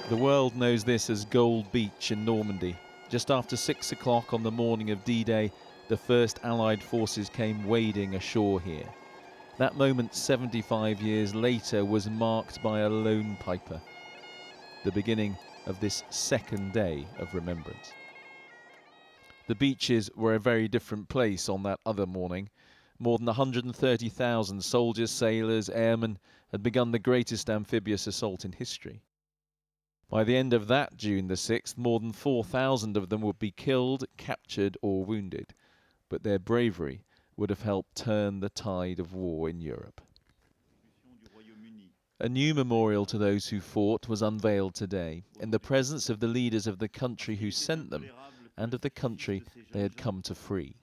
The world knows this as Gold Beach in Normandy. Just after 6 o'clock on the morning of D-Day, the first Allied forces came wading ashore here. That moment 75 years later was marked by a lone piper. The beginning of this second day of remembrance. The beaches were a very different place on that other morning. More than 130,000 soldiers, sailors, airmen had begun the greatest amphibious assault in history. By the end of that June the 6th, more than 4,000 of them would be killed, captured or wounded. But their bravery would have helped turn the tide of war in Europe. A new memorial to those who fought was unveiled today, in the presence of the leaders of the country who sent them and of the country they had come to free.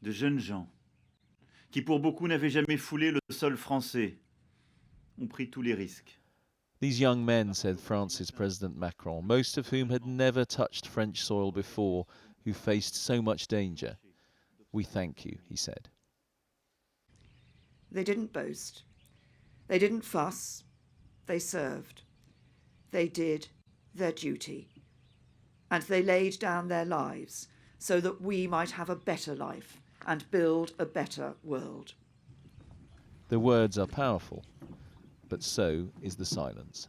De jeunes gens, qui pour beaucoup n'avaient jamais foulé le sol français, ont pris tous les risques. These young men, said France's President Macron, most of whom had never touched French soil before, who faced so much danger. We thank you, he said. They didn't boast. They didn't fuss. They served. They did their duty. And they laid down their lives so that we might have a better life and build a better world. The words are powerful, but so is the silence.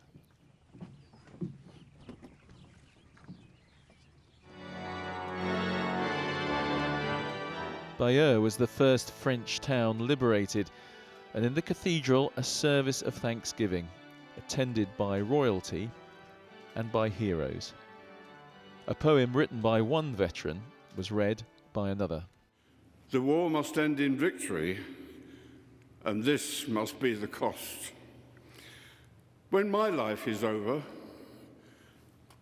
Bayeux was the first French town liberated, and in the cathedral a service of thanksgiving, attended by royalty and by heroes. A poem written by one veteran was read by another. The war must end in victory, and this must be the cost. When my life is over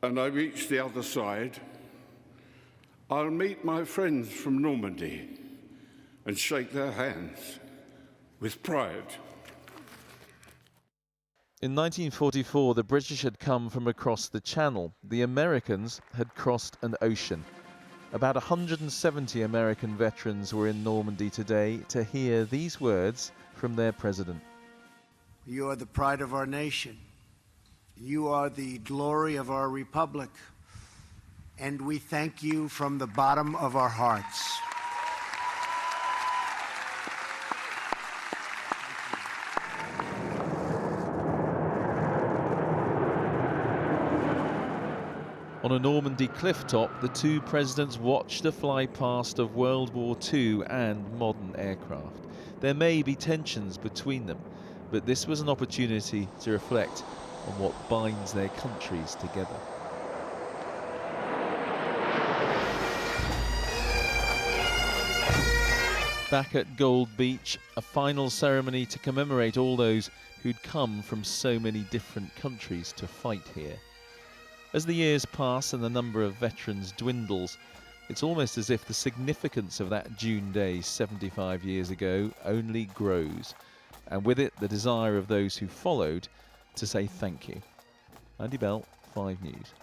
and I reach the other side, I'll meet my friends from Normandy and shake their hands with pride. In 1944, the British had come from across the Channel. The Americans had crossed an ocean. About 170 American veterans were in Normandy today to hear these words from their president. You are the pride of our nation. You are the glory of our republic. And we thank you from the bottom of our hearts. On a Normandy cliff top, the two presidents watched the fly past of World War II and modern aircraft. There may be tensions between them, but this was an opportunity to reflect on what binds their countries together. Back at Gold Beach, a final ceremony to commemorate all those who'd come from so many different countries to fight here. As the years pass and the number of veterans dwindles, it's almost as if the significance of that June day 75 years ago only grows, and with it the desire of those who followed to say thank you. Andy Bell, 5 News.